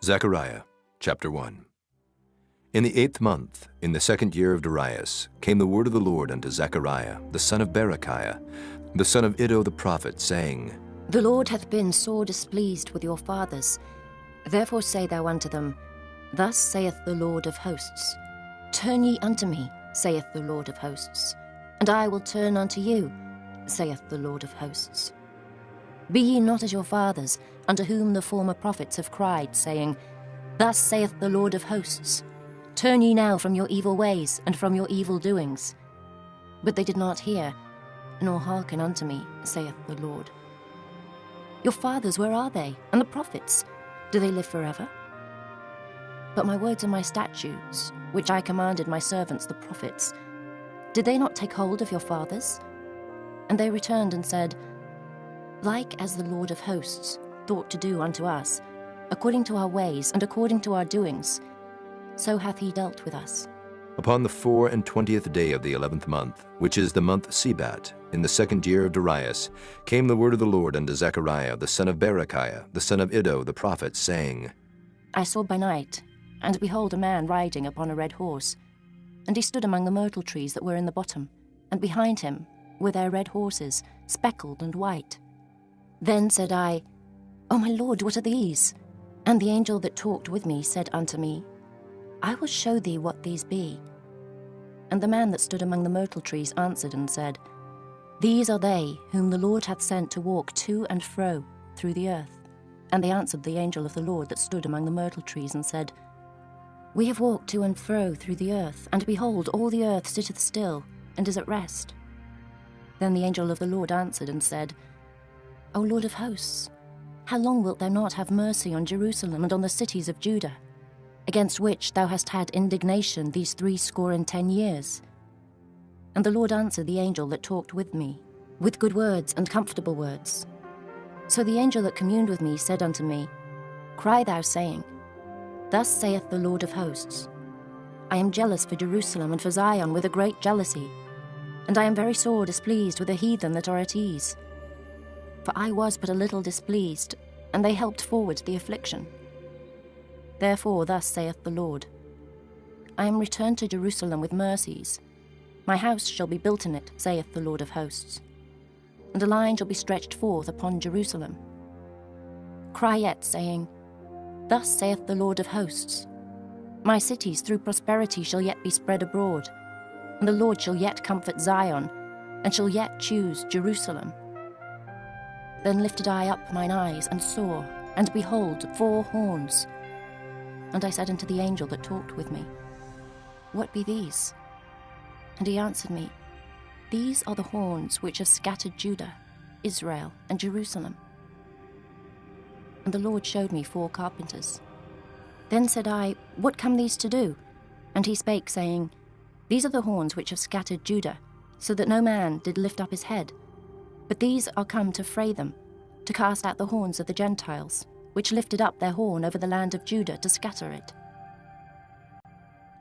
Zechariah, chapter 1. In the 8th month, in the 2nd year of Darius, came the word of the Lord unto Zechariah, the son of Berechiah, the son of Iddo the prophet, saying, The Lord hath been sore displeased with your fathers. Therefore say thou unto them, Thus saith the Lord of hosts, Turn ye unto me, saith the Lord of hosts, and I will turn unto you, saith the Lord of hosts. Be ye not as your fathers, unto whom the former prophets have cried, saying, Thus saith the Lord of hosts, Turn ye now from your evil ways and from your evil doings. But they did not hear, nor hearken unto me, saith the Lord. Your fathers, where are they? And the prophets, do they live forever? But my words and my statutes, which I commanded my servants the prophets, did they not take hold of your fathers? And they returned and said, Like as the Lord of hosts thought to do unto us, according to our ways and according to our doings, so hath he dealt with us. Upon the 24th day of the 11th month, which is the month Sebat, in the 2nd year of Darius, came the word of the Lord unto Zechariah, the son of Berechiah, the son of Iddo the prophet, saying, I saw by night, and behold a man riding upon a red horse, and he stood among the myrtle trees that were in the bottom, and behind him were their red horses, speckled and white. Then said I, O my Lord, what are these? And the angel that talked with me said unto me, I will show thee what these be. And the man that stood among the myrtle trees answered and said, These are they whom the Lord hath sent to walk to and fro through the earth. And they answered the angel of the Lord that stood among the myrtle trees and said, We have walked to and fro through the earth, and behold, all the earth sitteth still, and is at rest. Then the angel of the Lord answered and said, O Lord of hosts, how long wilt thou not have mercy on Jerusalem and on the cities of Judah, against which thou hast had indignation these 70 years? And the Lord answered the angel that talked with me, with good words and comfortable words. So the angel that communed with me said unto me, Cry thou, saying, Thus saith the Lord of hosts, I am jealous for Jerusalem and for Zion with a great jealousy, and I am very sore displeased with the heathen that are at ease. For I was but a little displeased, and they helped forward the affliction. Therefore thus saith the Lord, I am returned to Jerusalem with mercies. My house shall be built in it, saith the Lord of hosts, and a line shall be stretched forth upon Jerusalem. Cry yet, saying, Thus saith the Lord of hosts, My cities through prosperity shall yet be spread abroad, and the Lord shall yet comfort Zion, and shall yet choose Jerusalem. Then lifted I up mine eyes, and saw, and behold, 4 horns. And I said unto the angel that talked with me, What be these? And he answered me, These are the horns which have scattered Judah, Israel, and Jerusalem. And the Lord showed me 4 carpenters. Then said I, What come these to do? And he spake, saying, These are the horns which have scattered Judah, so that no man did lift up his head. But these are come to fray them, to cast out the horns of the Gentiles, which lifted up their horn over the land of Judah to scatter it.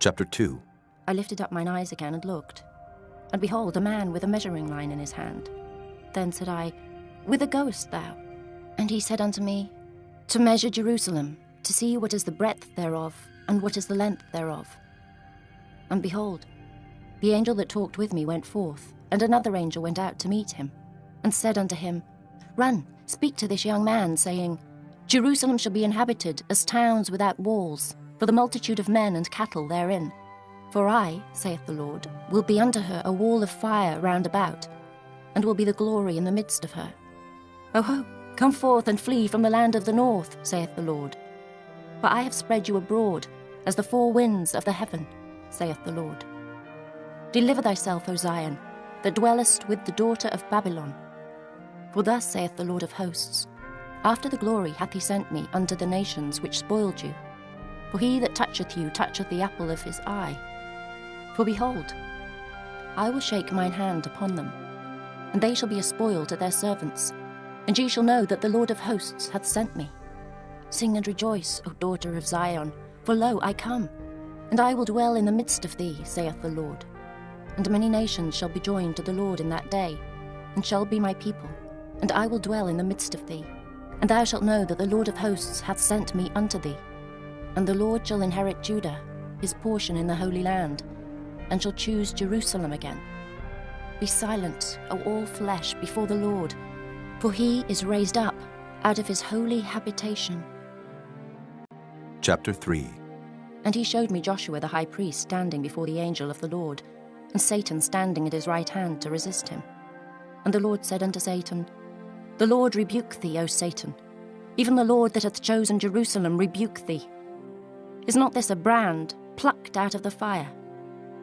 Chapter 2. I lifted up mine eyes again and looked, and behold, a man with a measuring line in his hand. Then said I, Whither goest thou? And he said unto me, To measure Jerusalem, to see what is the breadth thereof, and what is the length thereof. And behold, the angel that talked with me went forth, and another angel went out to meet him, and said unto him, Run, speak to this young man, saying, Jerusalem shall be inhabited as towns without walls, for the multitude of men and cattle therein. For I, saith the Lord, will be unto her a wall of fire round about, and will be the glory in the midst of her. O ho, come forth and flee from the land of the north, saith the Lord. For I have spread you abroad as the 4 winds of the heaven, saith the Lord. Deliver thyself, O Zion, that dwellest with the daughter of Babylon. For thus saith the Lord of hosts, After the glory hath he sent me unto the nations which spoiled you. For he that toucheth you toucheth the apple of his eye. For behold, I will shake mine hand upon them, and they shall be a spoil to their servants, and ye shall know that the Lord of hosts hath sent me. Sing and rejoice, O daughter of Zion, for lo, I come, and I will dwell in the midst of thee, saith the Lord. And many nations shall be joined to the Lord in that day, and shall be my people, and I will dwell in the midst of thee. And thou shalt know that the Lord of hosts hath sent me unto thee. And the Lord shall inherit Judah, his portion in the Holy Land, and shall choose Jerusalem again. Be silent, O all flesh, before the Lord, for he is raised up out of his holy habitation. Chapter 3. And he showed me Joshua the high priest standing before the angel of the Lord, and Satan standing at his right hand to resist him. And the Lord said unto Satan, The Lord rebuke thee, O Satan. Even the Lord that hath chosen Jerusalem rebuke thee. Is not this a brand plucked out of the fire?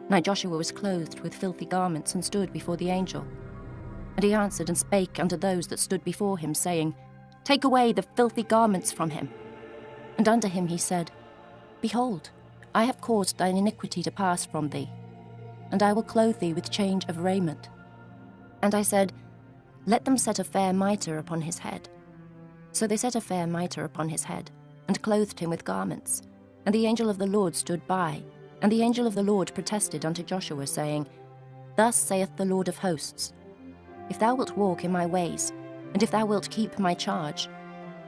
Now Joshua was clothed with filthy garments, and stood before the angel. And he answered and spake unto those that stood before him, saying, Take away the filthy garments from him. And unto him he said, Behold, I have caused thine iniquity to pass from thee, and I will clothe thee with change of raiment. And I said, Let them set a fair mitre upon his head. So they set a fair mitre upon his head, and clothed him with garments. And the angel of the Lord stood by, and the angel of the Lord protested unto Joshua, saying, Thus saith the Lord of hosts, If thou wilt walk in my ways, and if thou wilt keep my charge,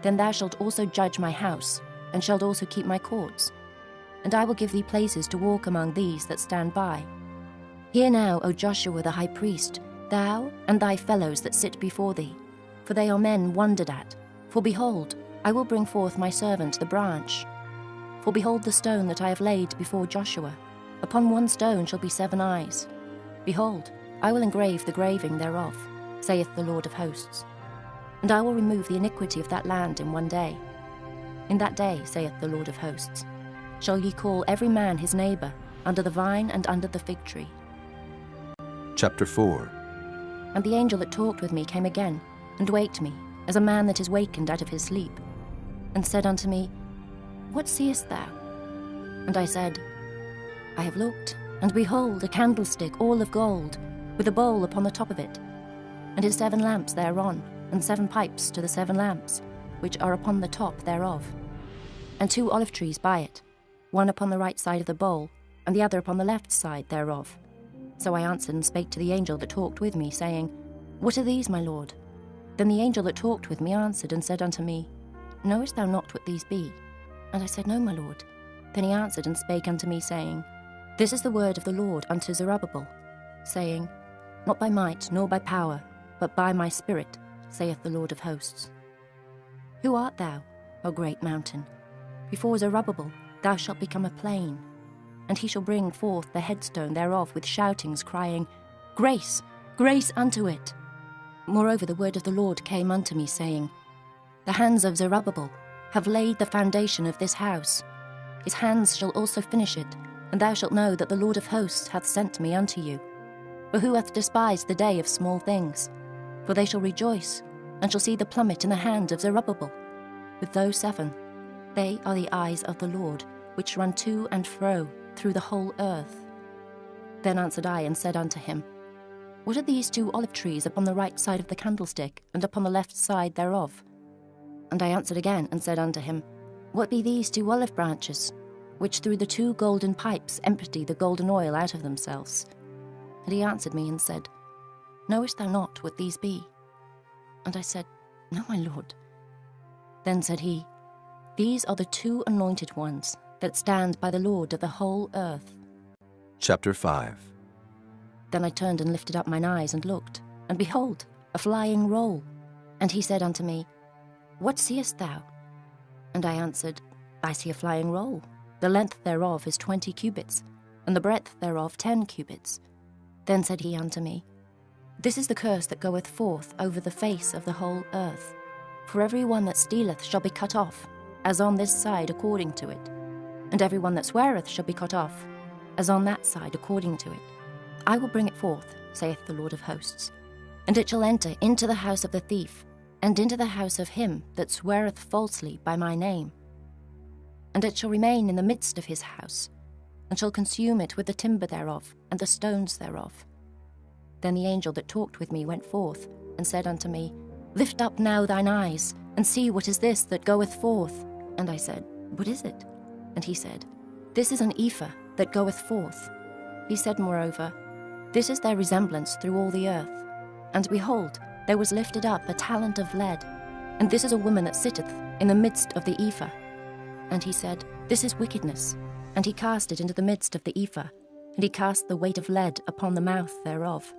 then thou shalt also judge my house, and shalt also keep my courts. And I will give thee places to walk among these that stand by. Hear now, O Joshua the high priest, thou and thy fellows that sit before thee, for they are men wondered at. For behold, I will bring forth my servant the branch. For behold the stone that I have laid before Joshua. Upon one stone shall be 7 eyes. Behold, I will engrave the graving thereof, saith the Lord of hosts. And I will remove the iniquity of that land in one day. In that day, saith the Lord of hosts, shall ye call every man his neighbour, under the vine and under the fig tree. Chapter 4. And the angel that talked with me came again, and waked me, as a man that is wakened out of his sleep, and said unto me, What seest thou? And I said, I have looked, and behold, a candlestick all of gold, with a bowl upon the top of it, and his 7 lamps thereon, and 7 pipes to the 7 lamps, which are upon the top thereof, and 2 olive trees by it, one upon the right side of the bowl, and the other upon the left side thereof. So I answered and spake to the angel that talked with me, saying, What are these, my lord? Then the angel that talked with me answered and said unto me, Knowest thou not what these be? And I said, No, my lord. Then he answered and spake unto me, saying, This is the word of the Lord unto Zerubbabel, saying, Not by might nor by power, but by my spirit, saith the Lord of hosts. Who art thou, O great mountain? Before Zerubbabel thou shalt become a plain, and he shall bring forth the headstone thereof with shoutings, crying, Grace, grace unto it. Moreover the word of the Lord came unto me, saying, The hands of Zerubbabel have laid the foundation of this house. His hands shall also finish it, and thou shalt know that the Lord of hosts hath sent me unto you. For who hath despised the day of small things? For they shall rejoice, and shall see the plummet in the hand of Zerubbabel. With those 7, they are the eyes of the Lord, which run to and fro through the whole earth. Then answered I and said unto him, What are these 2 olive trees upon the right side of the candlestick, and upon the left side thereof? And I answered again and said unto him, What be these 2 olive branches, which through the 2 golden pipes empty the golden oil out of themselves? And he answered me and said, Knowest thou not what these be? And I said, No, my lord. Then said he, These are the 2 anointed ones that stand by the Lord of the whole earth. Chapter 5. Then I turned and lifted up mine eyes and looked, and behold, a flying roll. And he said unto me, What seest thou? And I answered, I see a flying roll. The length thereof is 20 cubits, and the breadth thereof 10 cubits. Then said he unto me, This is the curse that goeth forth over the face of the whole earth. For every one that stealeth shall be cut off, as on this side according to it. And every one that sweareth shall be cut off, as on that side according to it. I will bring it forth, saith the Lord of hosts. And it shall enter into the house of the thief, and into the house of him that sweareth falsely by my name. And it shall remain in the midst of his house, and shall consume it with the timber thereof, and the stones thereof. Then the angel that talked with me went forth, and said unto me, Lift up now thine eyes, and see what is this that goeth forth. And I said, What is it? And he said, This is an ephah that goeth forth. He said moreover, This is their resemblance through all the earth. And behold, there was lifted up a talent of lead, and this is a woman that sitteth in the midst of the ephah. And he said, This is wickedness. And he cast it into the midst of the ephah, and he cast the weight of lead upon the mouth thereof.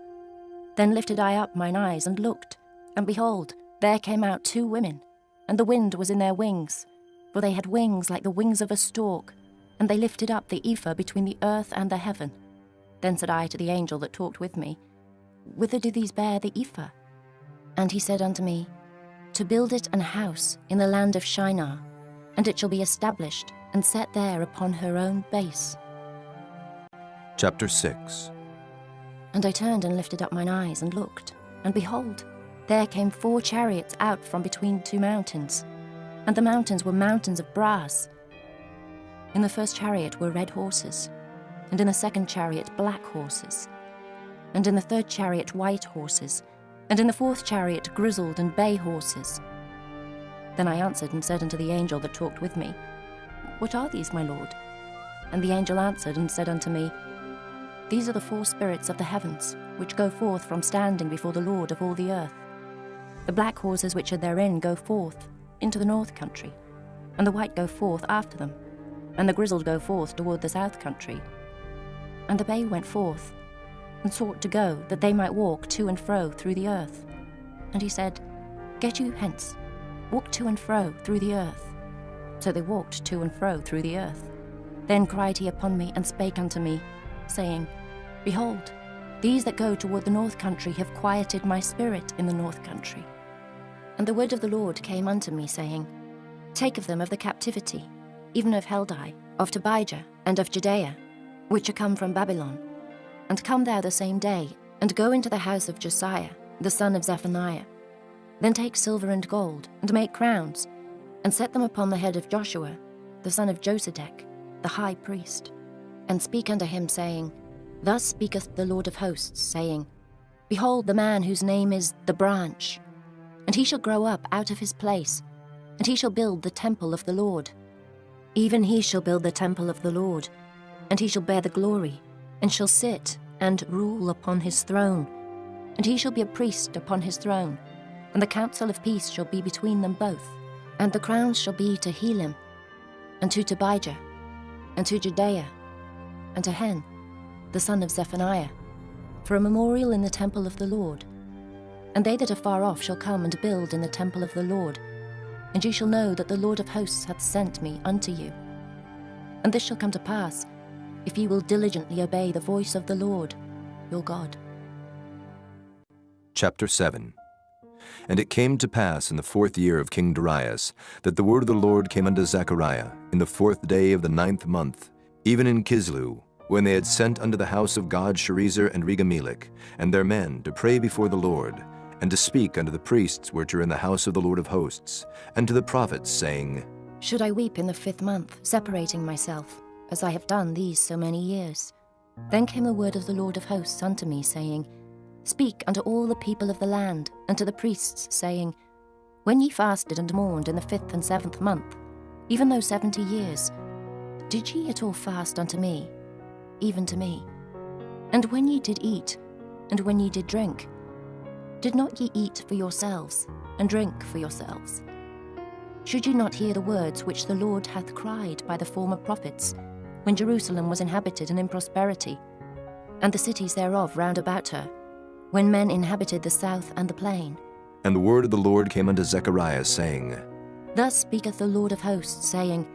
Then lifted I up mine eyes, and looked, and behold, there came out 2 women, and the wind was in their wings, for they had wings like the wings of a stork, and they lifted up the ephah between the earth and the heaven. Then said I to the angel that talked with me, Whither do these bear the ephah? And he said unto me, To build it an house in the land of Shinar, and it shall be established and set there upon her own base. Chapter 6. And I turned and lifted up mine eyes and looked, and behold, there came 4 chariots out from between 2 mountains, and the mountains were mountains of brass. In the first chariot were red horses, and in the second chariot black horses, and in the third chariot white horses, and in the fourth chariot grizzled and bay horses. Then I answered and said unto the angel that talked with me, What are these, my lord? And the angel answered and said unto me, These are the 4 spirits of the heavens, which go forth from standing before the Lord of all the earth. The black horses which are therein go forth into the north country, and the white go forth after them, and the grizzled go forth toward the south country. And the bay went forth, and sought to go, that they might walk to and fro through the earth. And he said, Get you hence, walk to and fro through the earth. So they walked to and fro through the earth. Then cried he upon me, and spake unto me, saying, Behold, these that go toward the north country have quieted my spirit in the north country. And the word of the Lord came unto me, saying, Take of them of the captivity, even of Heldai, of Tobijah, and of Judea, which are come from Babylon. And come thou the same day, and go into the house of Josiah, the son of Zephaniah. Then take silver and gold, and make crowns, and set them upon the head of Joshua, the son of Josedech, the high priest. And speak unto him, saying, Thus speaketh the Lord of hosts, saying, Behold the man whose name is the branch, and he shall grow up out of his place, and he shall build the temple of the Lord. Even he shall build the temple of the Lord, and he shall bear the glory, and shall sit and rule upon his throne. And he shall be a priest upon his throne, and the counsel of peace shall be between them both. And the crowns shall be to Helam, and to Tobijah, and to Judea, and to Hen, the son of Zephaniah, for a memorial in the temple of the Lord. And they that are far off shall come and build in the temple of the Lord, and ye shall know that the Lord of hosts hath sent me unto you. And this shall come to pass, if ye will diligently obey the voice of the Lord, your God. Chapter 7. And it came to pass in the 4th year of King Darius, that the word of the Lord came unto Zechariah in the 4th day of the 9th month, even in Kislew, when they had sent unto the house of God Sherezer and Regamelech, and their men, to pray before the Lord, and to speak unto the priests which are in the house of the Lord of hosts, and to the prophets, saying, Should I weep in the 5th month, separating myself, as I have done these so many years? Then came the word of the Lord of hosts unto me, saying, Speak unto all the people of the land, and to the priests, saying, When ye fasted and mourned in the 5th and 7th month, even those 70 years, did ye at all fast unto me, even to me? And when ye did eat, and when ye did drink, did not ye eat for yourselves, and drink for yourselves? Should ye not hear the words which the Lord hath cried by the former prophets, when Jerusalem was inhabited and in prosperity, and the cities thereof round about her, when men inhabited the south and the plain? And the word of the Lord came unto Zechariah, saying, Thus speaketh the Lord of hosts, saying,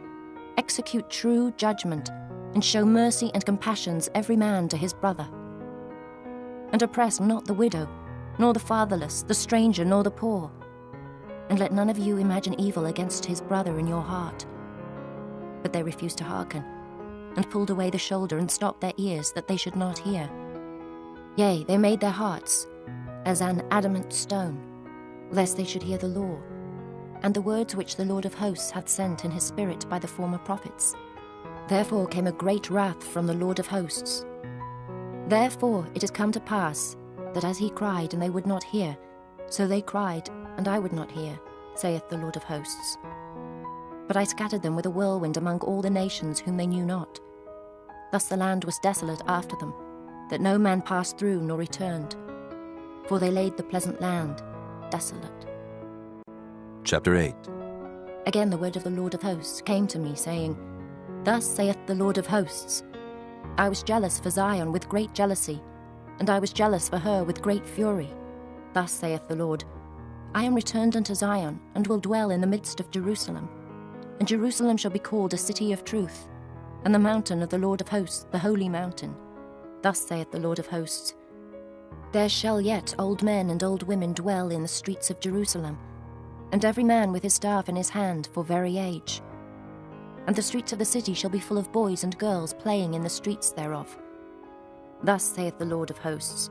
Execute true judgment, and show mercy and compassions every man to his brother. And oppress not the widow, nor the fatherless, the stranger, nor the poor. And let none of you imagine evil against his brother in your heart. But they refused to hearken, and pulled away the shoulder, and stopped their ears, that they should not hear. Yea, they made their hearts as an adamant stone, lest they should hear the law, and the words which the Lord of hosts hath sent in his spirit by the former prophets. Therefore came a great wrath from the Lord of hosts. Therefore it is come to pass, that as he cried, and they would not hear, so they cried, and I would not hear, saith the Lord of hosts. But I scattered them with a whirlwind among all the nations whom they knew not. Thus the land was desolate after them, that no man passed through nor returned. For they laid the pleasant land desolate. Chapter 8. Again the word of the Lord of hosts came to me, saying, Thus saith the Lord of hosts, I was jealous for Zion with great jealousy, and I was jealous for her with great fury. Thus saith the Lord, I am returned unto Zion, and will dwell in the midst of Jerusalem. And Jerusalem shall be called a city of truth, and the mountain of the Lord of hosts, the holy mountain. Thus saith the Lord of hosts, There shall yet old men and old women dwell in the streets of Jerusalem, and every man with his staff in his hand for very age. And the streets of the city shall be full of boys and girls playing in the streets thereof. Thus saith the Lord of hosts,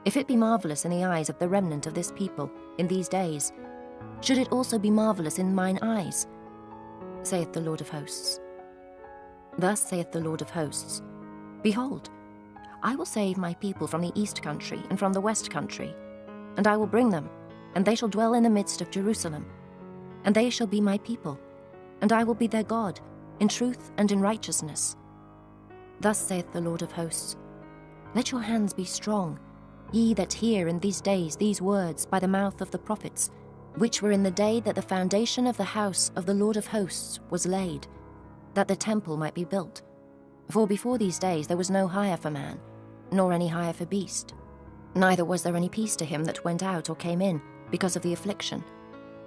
If it be marvellous in the eyes of the remnant of this people in these days, should it also be marvellous in mine eyes, saith the Lord of hosts. Thus saith the Lord of hosts, Behold, I will save my people from the east country and from the west country, and I will bring them, and they shall dwell in the midst of Jerusalem, and they shall be my people, and I will be their God, in truth and in righteousness. Thus saith the Lord of hosts, Let your hands be strong, ye that hear in these days these words by the mouth of the prophets, which were in the day that the foundation of the house of the Lord of hosts was laid, that the temple might be built. For before these days there was no hire for man, nor any hire for beast. Neither was there any peace to him that went out or came in, because of the affliction.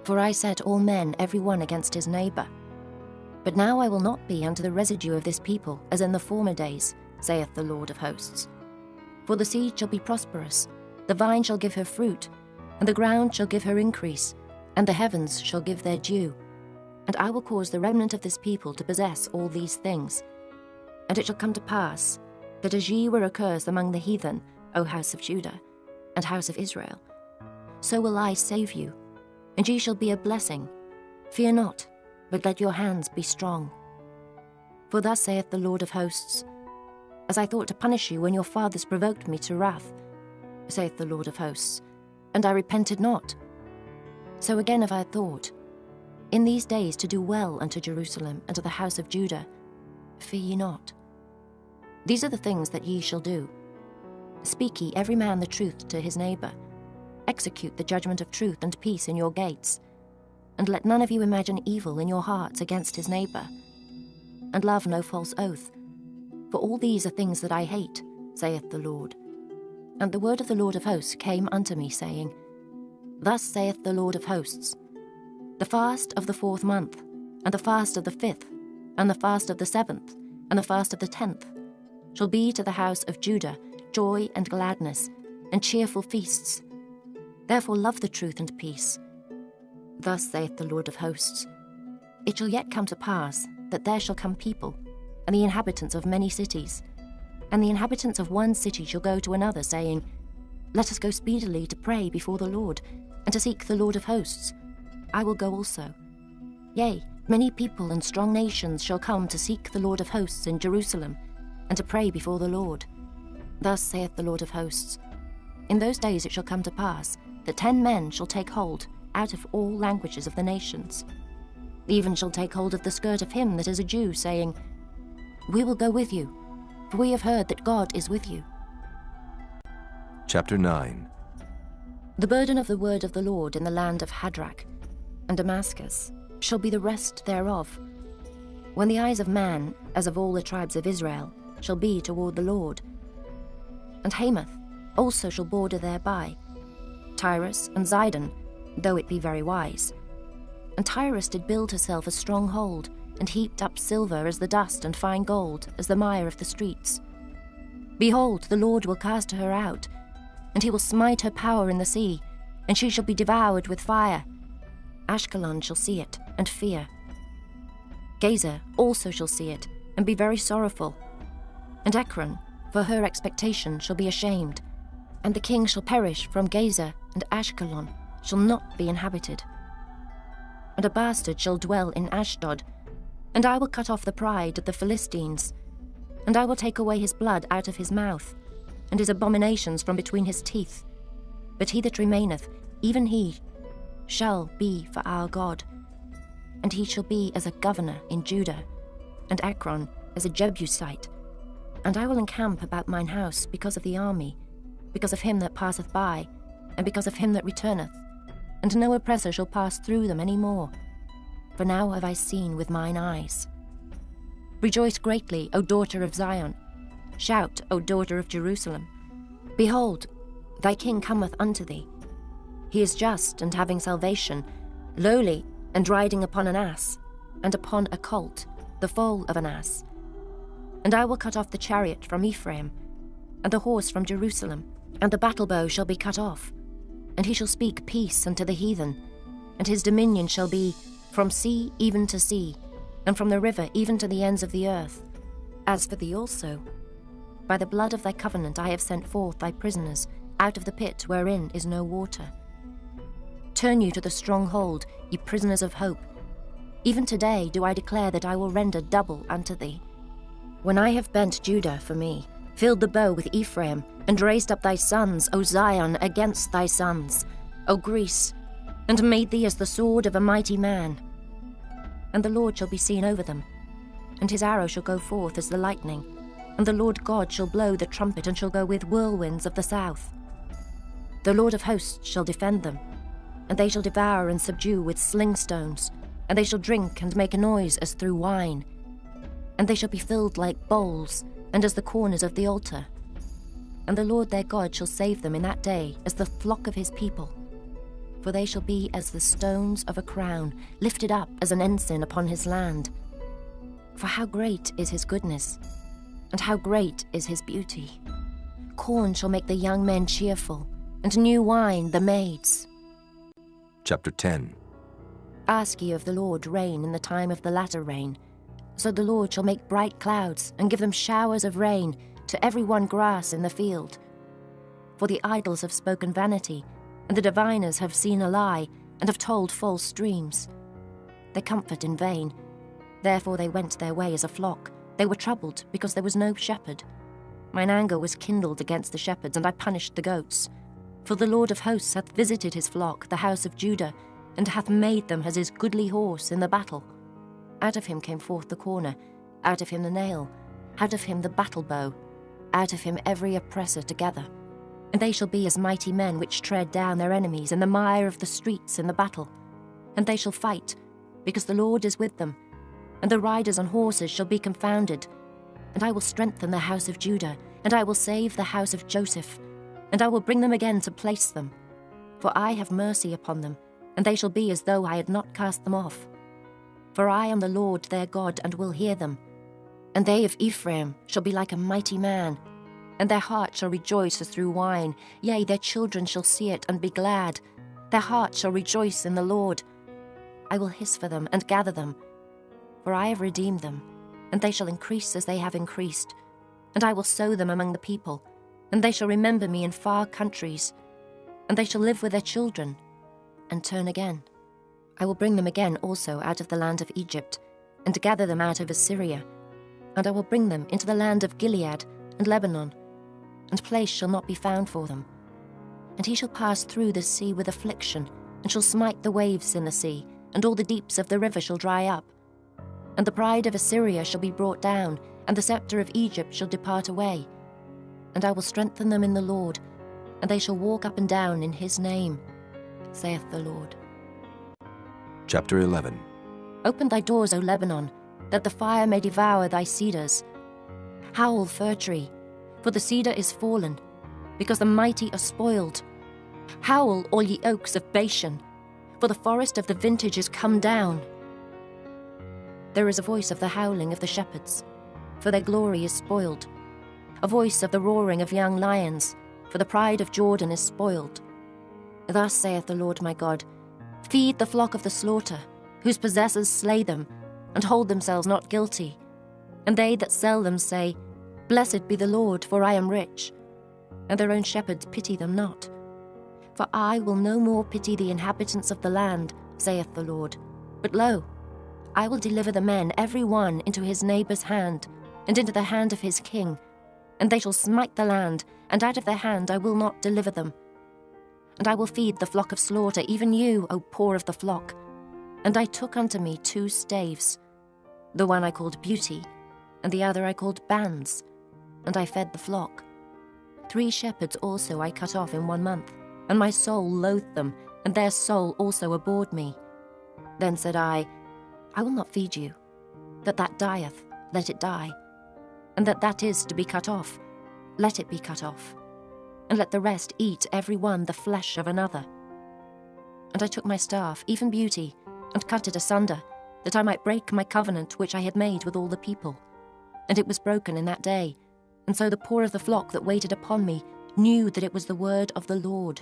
For I set all men every one against his neighbour. But now I will not be unto the residue of this people, as in the former days, saith the Lord of hosts. For the seed shall be prosperous, the vine shall give her fruit, and the ground shall give her increase, and the heavens shall give their dew. And I will cause the remnant of this people to possess all these things. And it shall come to pass, that as ye were accursed among the heathen, O house of Judah, and house of Israel, so will I save you, and ye shall be a blessing. Fear not, but let your hands be strong. For thus saith the Lord of hosts, As I thought to punish you when your fathers provoked me to wrath, saith the Lord of hosts, and I repented not. So again have I thought, in these days to do well unto Jerusalem and to the house of Judah. Fear ye not. These are the things that ye shall do. Speak ye every man the truth to his neighbour. Execute the judgment of truth and peace in your gates. And let none of you imagine evil in your hearts against his neighbour. And love no false oath. For all these are things that I hate, saith the Lord. And the word of the Lord of hosts came unto me, saying, Thus saith the Lord of hosts, The fast of the 4th month, and the fast of the 5th, and the fast of the 7th, and the fast of the 10th, shall be to the house of Judah joy and gladness, and cheerful feasts. Therefore love the truth and peace. Thus saith the Lord of hosts, It shall yet come to pass, that there shall come people, and the inhabitants of many cities, and the inhabitants of one city shall go to another, saying, Let us go speedily to pray before the Lord, and to seek the Lord of hosts. I will go also. Yea, many people and strong nations shall come to seek the Lord of hosts in Jerusalem, and to pray before the Lord. Thus saith the Lord of hosts, In those days it shall come to pass, that 10 men shall take hold out of all languages of the nations, even shall take hold of the skirt of him that is a Jew, saying, We will go with you, for we have heard that God is with you. Chapter 9. The burden of the word of the Lord in the land of Hadrach and Damascus shall be the rest thereof, when the eyes of man, as of all the tribes of Israel, shall be toward the Lord. And Hamath also shall border thereby, Tyrus and Zidon, though it be very wise. And Tyrus did build herself a stronghold, and heaped up silver as the dust, and fine gold as the mire of the streets. Behold, the Lord will cast her out, and he will smite her power in the sea, and she shall be devoured with fire. Ashkelon shall see it, and fear. Gazer also shall see it, and be very sorrowful. And Ekron, for her expectation, shall be ashamed. And the king shall perish from Gazer, and Ashkelon shall not be inhabited. And a bastard shall dwell in Ashdod, and I will cut off the pride of the Philistines, and I will take away his blood out of his mouth, and his abominations from between his teeth. But he that remaineth, even he, shall be for our God. And he shall be as a governor in Judah, and Ekron as a Jebusite. And I will encamp about mine house because of the army, because of him that passeth by, and because of him that returneth, and no oppressor shall pass through them any more. for now have I seen with mine eyes. Rejoice greatly, O daughter of Zion. Shout, O daughter of Jerusalem. Behold, thy king cometh unto thee. He is just and having salvation, lowly and riding upon an ass, and upon a colt, the foal of an ass. And I will cut off the chariot from Ephraim, and the horse from Jerusalem, and the battle bow shall be cut off. And he shall speak peace unto the heathen, and his dominion shall be from sea even to sea, and from the river even to the ends of the earth. As for thee also, by the blood of thy covenant I have sent forth thy prisoners out of the pit wherein is no water. Turn you to the stronghold, ye prisoners of hope. Even today do I declare that I will render double unto thee. When I have bent Judah for me, filled the bow with Ephraim, and raised up thy sons, O Zion, against thy sons, O Greece, and made thee as the sword of a mighty man. And the Lord shall be seen over them, and his arrow shall go forth as the lightning, and the Lord God shall blow the trumpet, and shall go with whirlwinds of the south. The Lord of hosts shall defend them, and they shall devour and subdue with sling stones, and they shall drink and make a noise as through wine. And they shall be filled like bowls, and as the corners of the altar. And the Lord their God shall save them in that day as the flock of his people. For they shall be as the stones of a crown, lifted up as an ensign upon his land. For how great is his goodness, and how great is his beauty. Corn shall make the young men cheerful, and new wine the maids. Chapter 10. Ask ye of the Lord rain in the time of the latter rain. So the Lord shall make bright clouds, and give them showers of rain, to every one grass in the field. For the idols have spoken vanity, and the diviners have seen a lie, and have told false dreams. They comfort in vain. Therefore they went their way as a flock. They were troubled, because there was no shepherd. Mine anger was kindled against the shepherds, and I punished the goats. For the Lord of hosts hath visited his flock, the house of Judah, and hath made them as his goodly horse in the battle. Out of him came forth the corner, out of him the nail, out of him the battle bow, out of him every oppressor together. And they shall be as mighty men which tread down their enemies in the mire of the streets in the battle. And they shall fight, because the Lord is with them, and the riders on horses shall be confounded. And I will strengthen the house of Judah, and I will save the house of Joseph, and I will bring them again to place them. For I have mercy upon them, and they shall be as though I had not cast them off. For I am the Lord their God, and will hear them. And they of Ephraim shall be like a mighty man, and their heart shall rejoice as through wine. Yea, their children shall see it and be glad. Their heart shall rejoice in the Lord. I will hiss for them and gather them, for I have redeemed them, and they shall increase as they have increased. And I will sow them among the people, and they shall remember me in far countries. And they shall live with their children, and turn again. I will bring them again also out of the land of Egypt, and gather them out of Assyria. And I will bring them into the land of Gilead and Lebanon, and place shall not be found for them. And he shall pass through the sea with affliction, and shall smite the waves in the sea, and all the deeps of the river shall dry up. And the pride of Assyria shall be brought down, and the scepter of Egypt shall depart away. And I will strengthen them in the Lord, and they shall walk up and down in his name, saith the Lord. Chapter 11. Open thy doors, O Lebanon, that the fire may devour thy cedars. Howl, fir tree, for the cedar is fallen, because the mighty are spoiled. Howl, all ye oaks of Bashan, for the forest of the vintage is come down. There is a voice of the howling of the shepherds, for their glory is spoiled. A voice of the roaring of young lions, for the pride of Jordan is spoiled. Thus saith the Lord my God, feed the flock of the slaughter, whose possessors slay them, and hold themselves not guilty. And they that sell them say, Blessed be the Lord, for I am rich. And their own shepherds pity them not. For I will no more pity the inhabitants of the land, saith the Lord. But lo, I will deliver the men every one into his neighbour's hand, and into the hand of his king. And they shall smite the land, and out of their hand I will not deliver them. And I will feed the flock of slaughter, even you, O poor of the flock. And I took unto me 2 staves. The one I called Beauty, and the other I called Bands. And I fed the flock. 3 shepherds also I cut off in 1 month, and my soul loathed them, and their soul also abhorred me. Then said I, I will not feed you. That dieth, let it die. And that is to be cut off, let it be cut off. And let the rest eat every one the flesh of another. And I took my staff, even beauty, and cut it asunder, that I might break my covenant which I had made with all the people. And it was broken in that day. And so the poor of the flock that waited upon me knew that it was the word of the Lord.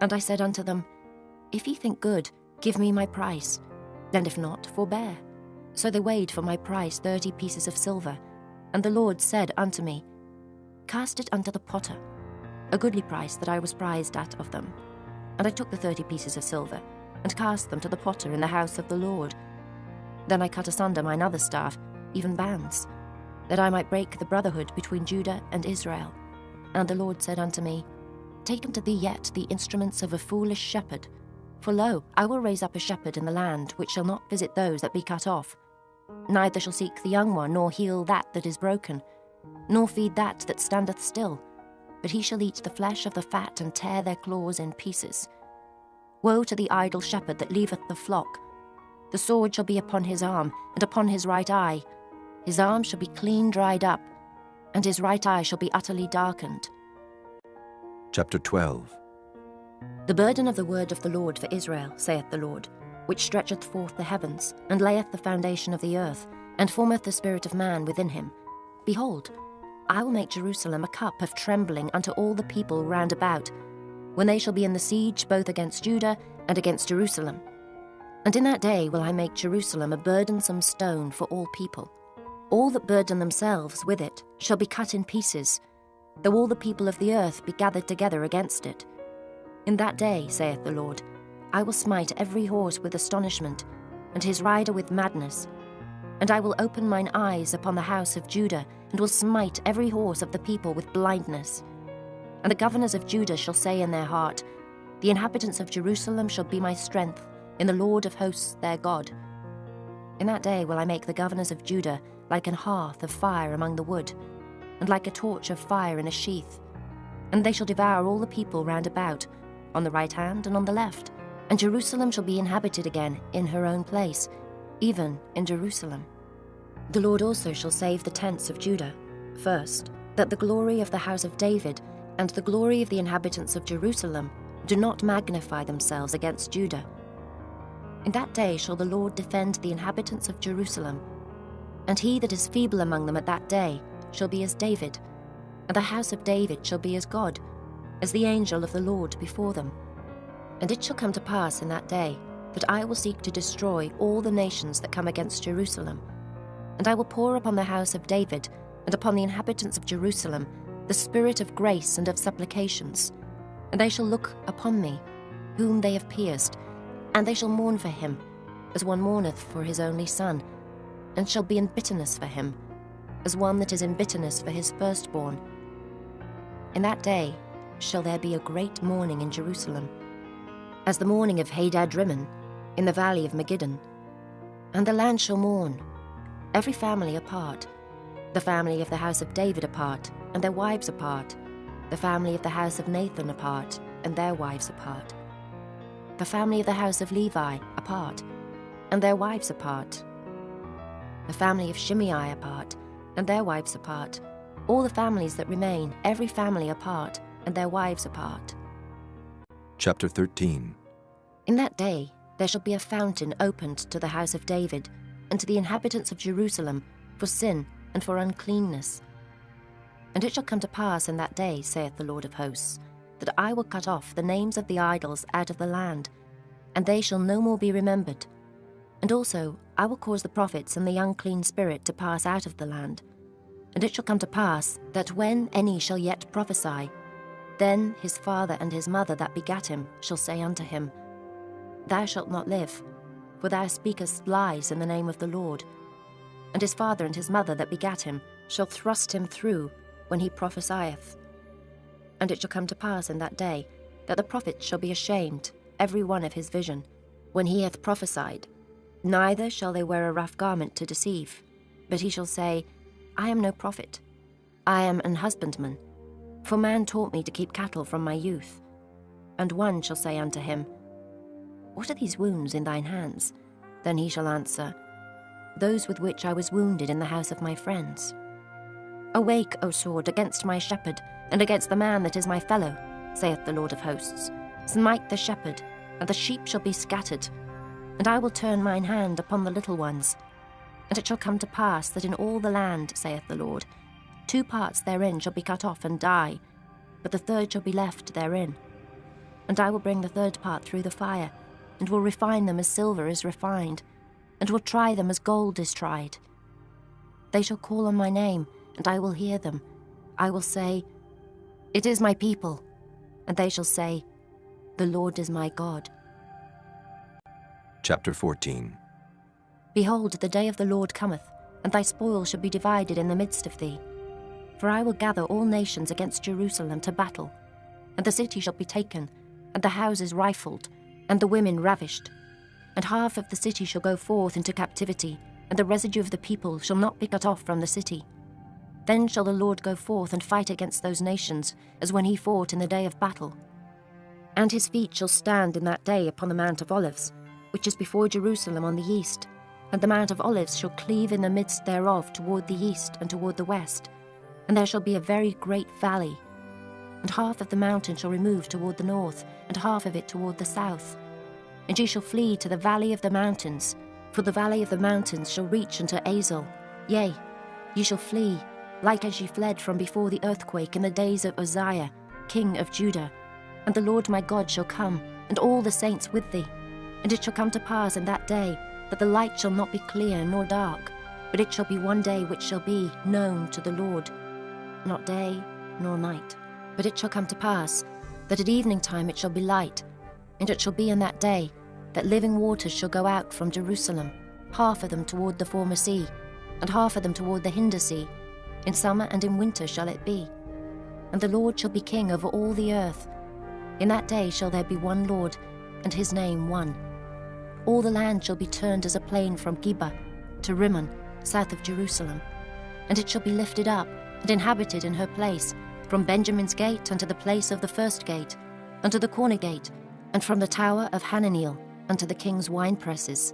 And I said unto them, If ye think good, give me my price, and if not, forbear. So they weighed for my price 30 pieces of silver. And the Lord said unto me, Cast it unto the potter, a goodly price that I was prized at of them. And I took the 30 pieces of silver, and cast them to the potter in the house of the Lord. Then I cut asunder mine other staff, even bands, that I might break the brotherhood between Judah and Israel. And the Lord said unto me, Take unto thee yet the instruments of a foolish shepherd. For lo, I will raise up a shepherd in the land, which shall not visit those that be cut off, neither shall seek the young one, nor heal that is broken, nor feed that standeth still, but he shall eat the flesh of the fat, and tear their claws in pieces. Woe to the idle shepherd that leaveth the flock! The sword shall be upon his arm, and upon his right eye. His arm shall be clean dried up, and his right eye shall be utterly darkened. Chapter 12. The burden of the word of the Lord for Israel, saith the Lord, which stretcheth forth the heavens, and layeth the foundation of the earth, and formeth the spirit of man within him. Behold, I will make Jerusalem a cup of trembling unto all the people round about, when they shall be in the siege both against Judah and against Jerusalem. And in that day will I make Jerusalem a burdensome stone for all people. All that burden themselves with it shall be cut in pieces, though all the people of the earth be gathered together against it. In that day, saith the Lord, I will smite every horse with astonishment, and his rider with madness. And I will open mine eyes upon the house of Judah, and will smite every horse of the people with blindness. And the governors of Judah shall say in their heart, The inhabitants of Jerusalem shall be my strength in the Lord of hosts their God. In that day will I make the governors of Judah like an hearth of fire among the wood, and like a torch of fire in a sheath. And they shall devour all the people round about, on the right hand and on the left. And Jerusalem shall be inhabited again in her own place, even in Jerusalem. The Lord also shall save the tents of Judah, first, that the glory of the house of David and the glory of the inhabitants of Jerusalem do not magnify themselves against Judah. In that day shall the Lord defend the inhabitants of Jerusalem, and he that is feeble among them at that day shall be as David, and the house of David shall be as God, as the angel of the Lord before them. And it shall come to pass in that day that I will seek to destroy all the nations that come against Jerusalem. And I will pour upon the house of David and upon the inhabitants of Jerusalem the spirit of grace and of supplications. And they shall look upon me, whom they have pierced, and they shall mourn for him, as one mourneth for his only son, and shall be in bitterness for him, as one that is in bitterness for his firstborn. In that day shall there be a great mourning in Jerusalem, as the mourning of Hadad-rimmon in the valley of Megiddo. And the land shall mourn, every family apart, the family of the house of David apart, and their wives apart, the family of the house of Nathan apart, and their wives apart, the family of the house of Levi apart, and their wives apart, the family of Shimei apart, and their wives apart, all the families that remain, every family apart, and their wives apart. Chapter 13. In that day there shall be a fountain opened to the house of David, and to the inhabitants of Jerusalem, for sin and for uncleanness. And it shall come to pass in that day, saith the Lord of hosts, that I will cut off the names of the idols out of the land, and they shall no more be remembered. And also I will cause the prophets and the unclean spirit to pass out of the land. And it shall come to pass that when any shall yet prophesy, then his father and his mother that begat him shall say unto him, Thou shalt not live, for thou speakest lies in the name of the Lord. And his father and his mother that begat him shall thrust him through when he prophesieth. And it shall come to pass in that day that the prophet shall be ashamed, every one of his vision, when he hath prophesied. Neither shall they wear a rough garment to deceive, but he shall say, I am no prophet, I am an husbandman, for man taught me to keep cattle from my youth. And one shall say unto him, What are these wounds in thine hands? Then he shall answer, those with which I was wounded in the house of my friends. Awake, O sword, against my shepherd, and against the man that is my fellow, saith the Lord of hosts. Smite the shepherd, and the sheep shall be scattered. And I will turn mine hand upon the little ones. And it shall come to pass that in all the land, saith the Lord, 2 parts therein shall be cut off and die, but the third shall be left therein. And I will bring the third part through the fire, and will refine them as silver is refined, and will try them as gold is tried. They shall call on my name, and I will hear them. I will say, It is my people. And they shall say, The Lord is my God. Chapter 14. Behold, the day of the Lord cometh, and thy spoil shall be divided in the midst of thee. For I will gather all nations against Jerusalem to battle, and the city shall be taken, and the houses rifled, and the women ravished. And half of the city shall go forth into captivity, and the residue of the people shall not be cut off from the city. Then shall the Lord go forth and fight against those nations, as when he fought in the day of battle. And his feet shall stand in that day upon the Mount of Olives, which is before Jerusalem on the east, and the Mount of Olives shall cleave in the midst thereof toward the east and toward the west, and there shall be a very great valley. And half of the mountain shall remove toward the north, and half of it toward the south. And ye shall flee to the valley of the mountains, for the valley of the mountains shall reach unto Azel. Yea, ye shall flee, like as ye fled from before the earthquake in the days of Uzziah, king of Judah. And the Lord my God shall come, and all the saints with thee. And it shall come to pass in that day, that the light shall not be clear nor dark, but it shall be one day which shall be known to the Lord, not day nor night. But it shall come to pass, that at evening time it shall be light, and it shall be in that day, that living waters shall go out from Jerusalem, half of them toward the former sea, and half of them toward the hinder sea. In summer and in winter shall it be. And the Lord shall be king over all the earth. In that day shall there be one Lord, and his name one. All the land shall be turned as a plain from Geba to Rimmon, south of Jerusalem. And it shall be lifted up, and inhabited in her place, from Benjamin's gate unto the place of the first gate, unto the corner gate, and from the tower of Hananiel unto the king's winepresses.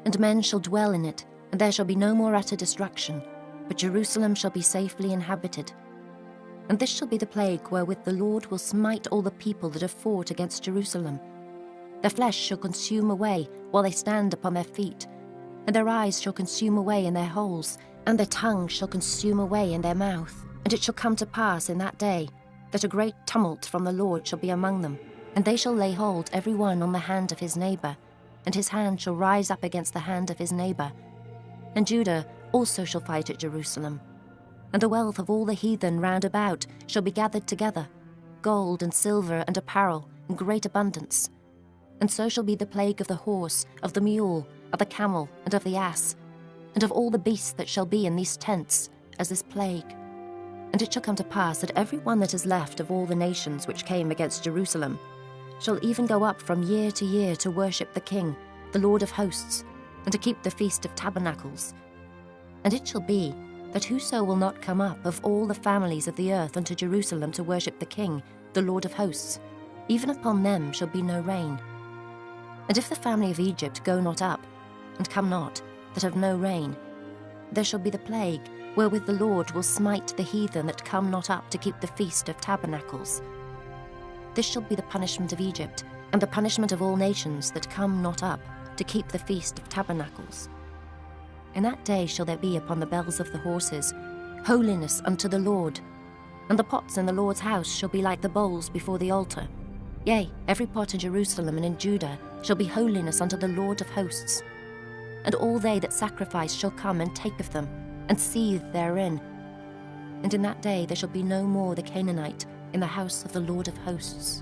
And men shall dwell in it, and there shall be no more utter destruction, but Jerusalem shall be safely inhabited. And this shall be the plague wherewith the Lord will smite all the people that have fought against Jerusalem. Their flesh shall consume away while they stand upon their feet, and their eyes shall consume away in their holes, and their tongue shall consume away in their mouth. And it shall come to pass in that day, that a great tumult from the Lord shall be among them, and they shall lay hold every one on the hand of his neighbour, and his hand shall rise up against the hand of his neighbour. And Judah also shall fight at Jerusalem. And the wealth of all the heathen round about shall be gathered together, gold and silver and apparel in great abundance. And so shall be the plague of the horse, of the mule, of the camel, and of the ass, and of all the beasts that shall be in these tents, as this plague. And it shall come to pass that every one that is left of all the nations which came against Jerusalem shall even go up from year to year to worship the King, the Lord of hosts, and to keep the Feast of Tabernacles. And it shall be that whoso will not come up of all the families of the earth unto Jerusalem to worship the King, the Lord of hosts, even upon them shall be no rain. And if the family of Egypt go not up, and come not, that have no rain, there shall be the plague, wherewith the Lord will smite the heathen that come not up to keep the Feast of Tabernacles. This shall be the punishment of Egypt, and the punishment of all nations that come not up to keep the Feast of Tabernacles. In that day shall there be upon the bells of the horses holiness unto the Lord, and the pots in the Lord's house shall be like the bowls before the altar. Yea, every pot in Jerusalem and in Judah shall be holiness unto the Lord of hosts. And all they that sacrifice shall come and take of them, and seethe therein. And in that day there shall be no more the Canaanite in the house of the Lord of hosts.